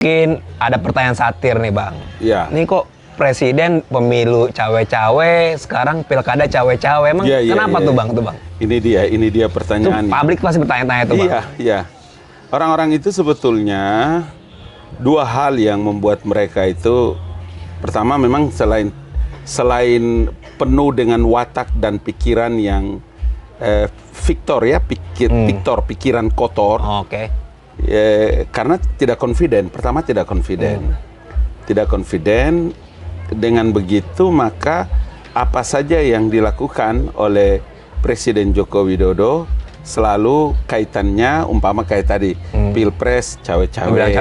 Mungkin ada pertanyaan satir nih Bang. Iya. Ini kok presiden pemilu cawe-cawe, sekarang pilkada cawe-cawe. Emang kenapa tuh Bang? Ini dia pertanyaannya. Publik pasti bertanya-tanya tuh Bang. Iya. Orang-orang itu sebetulnya dua hal yang membuat mereka itu, pertama memang selain penuh dengan watak dan pikiran yang pikiran kotor. Oke. Karena tidak confident. Pertama tidak confident. Dengan begitu maka apa saja yang dilakukan oleh Presiden Joko Widodo selalu kaitannya umpama kayak tadi pilpres cawe-cawe,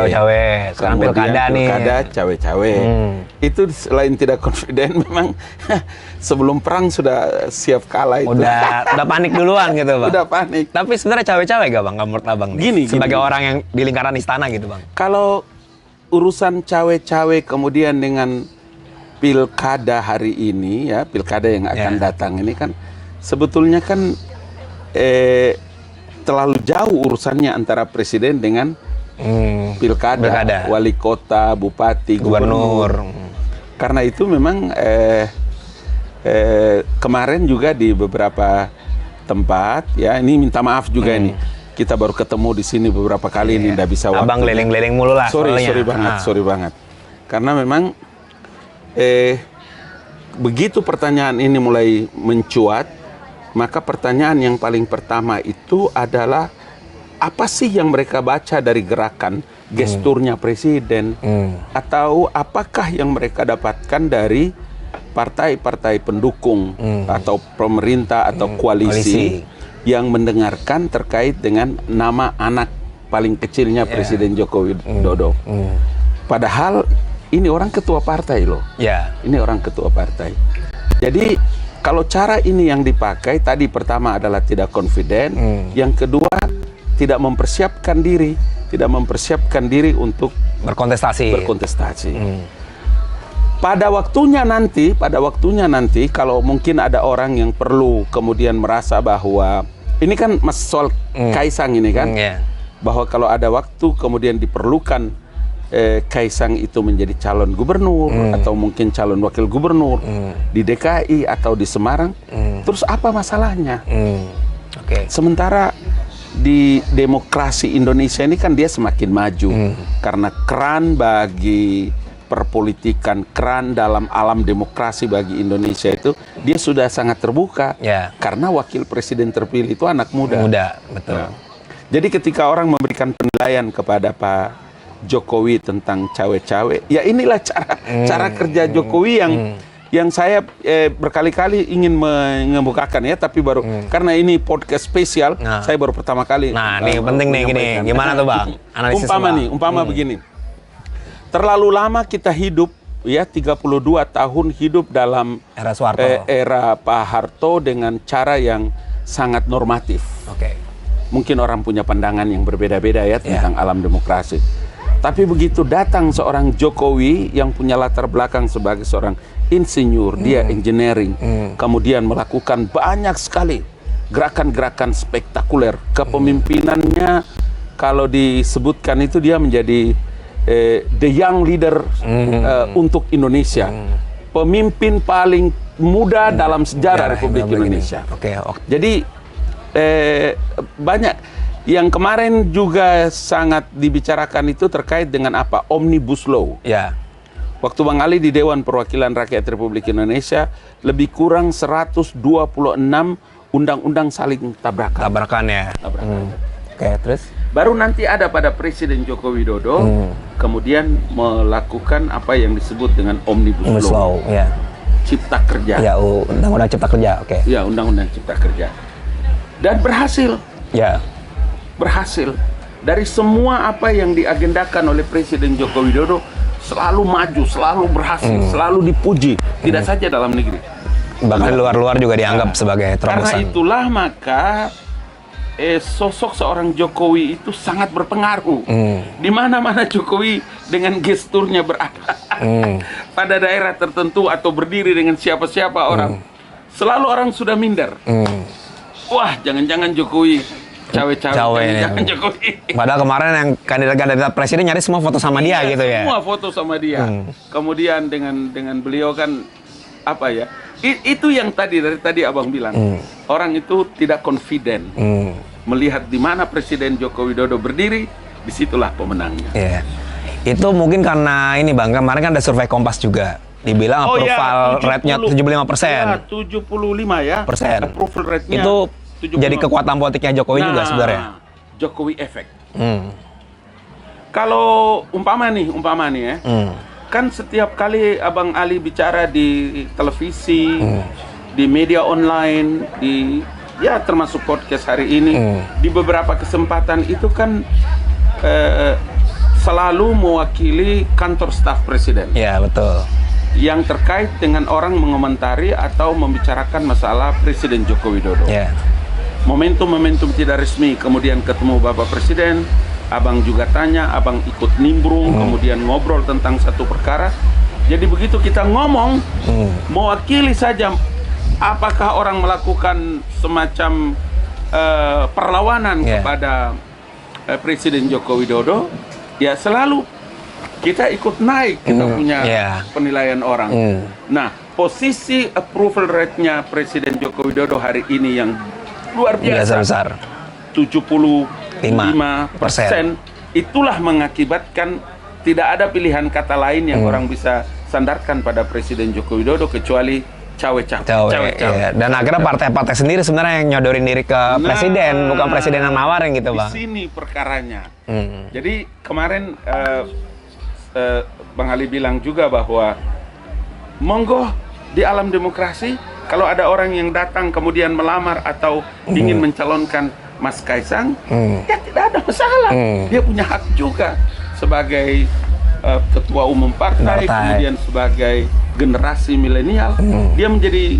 sekarang pilkada nih, cawe-cawe. Itu selain tidak confident, memang sebelum perang sudah siap kalah itu. Udah panik duluan gitu Bang. Udah panik. Tapi sebenarnya cawe-cawe gak Bang? Gak menurut Abang? Sebagai orang yang di lingkaran istana gitu Bang. Kalau urusan cawe-cawe kemudian dengan pilkada hari ini ya, pilkada yang akan datang ini kan sebetulnya kan terlalu jauh urusannya antara presiden dengan pilkada, wali kota, bupati, gubernur. Karena itu memang kemarin juga di beberapa tempat ya, ini minta maaf juga ini. Kita baru ketemu di sini beberapa kali ini, tidak bisa waktu. Abang keliling-keliling mulu lah. Sorry banget. Karena memang begitu pertanyaan ini mulai mencuat, maka pertanyaan yang paling pertama itu adalah apa sih yang mereka baca dari gerakan gesturnya presiden, atau apakah yang mereka dapatkan dari partai-partai pendukung atau pemerintah atau koalisi yang mendengarkan terkait dengan nama anak paling kecilnya Presiden Joko Widodo. Padahal ini orang ketua partai loh. Ini orang ketua partai. Jadi kalau cara ini yang dipakai, tadi pertama adalah tidak confident, yang kedua tidak mempersiapkan diri untuk berkontestasi. Pada waktunya nanti kalau mungkin ada orang yang perlu kemudian merasa bahwa ini kan soal Kaisang ini kan, bahwa kalau ada waktu kemudian diperlukan Kaisang itu menjadi calon gubernur atau mungkin calon wakil gubernur di DKI atau di Semarang, terus apa masalahnya? Sementara di demokrasi Indonesia ini kan dia semakin maju karena keran bagi perpolitikan, keran dalam alam demokrasi bagi Indonesia itu dia sudah sangat terbuka karena wakil presiden terpilih itu anak muda. Betul. Jadi ketika orang memberikan penilaian kepada Pak Jokowi tentang cawe-cawe, ya inilah cara kerja Jokowi yang saya berkali-kali ingin mengemukakan ya, tapi baru karena ini podcast spesial, saya baru pertama kali. Nah, ini penting nih gini. Gimana tuh Bang? Analisis umpama begini. Terlalu lama kita hidup ya, 32 tahun hidup dalam era Soeharto, era Pak Harto dengan cara yang sangat normatif. Mungkin orang punya pandangan yang berbeda-beda ya tentang alam demokrasi. Tapi begitu datang seorang Jokowi yang punya latar belakang sebagai seorang insinyur, dia engineering, kemudian melakukan banyak sekali gerakan-gerakan spektakuler. Kepemimpinannya kalau disebutkan itu dia menjadi the young leader untuk Indonesia. Pemimpin paling muda dalam sejarah Republik Indonesia. Jadi banyak. Yang kemarin juga sangat dibicarakan itu terkait dengan apa? Omnibus Law. Waktu Bang Ali di Dewan Perwakilan Rakyat Republik Indonesia, lebih kurang 126 undang-undang saling tabrakan. Terus? Baru nanti ada pada Presiden Joko Widodo, kemudian melakukan apa yang disebut dengan Omnibus Law. Cipta Kerja. Undang-undang Cipta Kerja. Undang-undang Cipta Kerja. Dan berhasil. Berhasil. Dari semua apa yang diagendakan oleh Presiden Joko Widodo selalu maju, selalu berhasil, selalu dipuji, tidak saja dalam negeri. Bahkan luar-luar juga dianggap sebagai terobosan. Karena itulah maka sosok seorang Jokowi itu sangat berpengaruh. Di mana-mana Jokowi dengan gesturnya berada pada daerah tertentu atau berdiri dengan siapa-siapa orang, selalu orang sudah minder. Wah, jangan-jangan Jokowi cawe-cawe ya. jangan Jokowi. Padahal kemarin yang kandidat presiden nyaris semua foto sama dia gitu ya. Semua foto sama dia. Kemudian dengan beliau kan apa ya? Itu yang dari tadi Abang bilang. Orang itu tidak confident. Melihat di mana Presiden Joko Widodo berdiri, disitulah pemenangnya. Iya. Itu mungkin karena ini Bang, kemarin kan ada survei Kompas juga. Dibilang approval rate-nya 75%. Ya, 75 ya. Approval rate-nya itu 75. jadi kekuatan politiknya Jokowi juga sebenarnya. Jokowi efek. Kalau umpama nih ya. Kan setiap kali Abang Ali bicara di televisi, di media online, termasuk podcast hari ini, di beberapa kesempatan itu kan selalu mewakili kantor staf presiden. Iya, betul. Yang terkait dengan orang mengomentari atau membicarakan masalah Presiden Joko Widodo. Yeah. Momentum-momentum tidak resmi, kemudian ketemu Bapak Presiden, Abang juga tanya, Abang ikut nimbrung, kemudian ngobrol tentang satu perkara. Jadi begitu kita ngomong, mewakili saja, apakah orang melakukan semacam perlawanan kepada Presiden Joko Widodo, ya selalu kita ikut naik, kita punya penilaian orang. Nah, posisi approval rate-nya Presiden Joko Widodo hari ini yang luar biasa, besar. 75%, itulah mengakibatkan tidak ada pilihan kata lain yang orang bisa sandarkan pada Presiden Joko Widodo kecuali cawe-cawe. Iya. Dan akhirnya partai-partai sendiri sebenarnya yang nyodorin diri ke presiden, bukan presiden yang nawarin gitu, Bang. Di sini perkaranya. Jadi kemarin Bang Ali bilang juga bahwa monggo di alam demokrasi kalau ada orang yang datang kemudian melamar atau ingin mencalonkan Mas Kaisang, ya tidak ada masalah. Dia punya hak juga sebagai ketua umum partai, kemudian sebagai generasi milenial, dia menjadi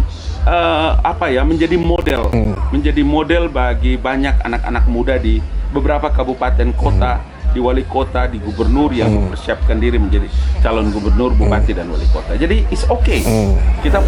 menjadi model, menjadi model bagi banyak anak-anak muda di beberapa kabupaten kota, di wali kota, di gubernur yang mempersiapkan diri menjadi calon gubernur, bupati dan wali kota. Jadi it's okay. Kita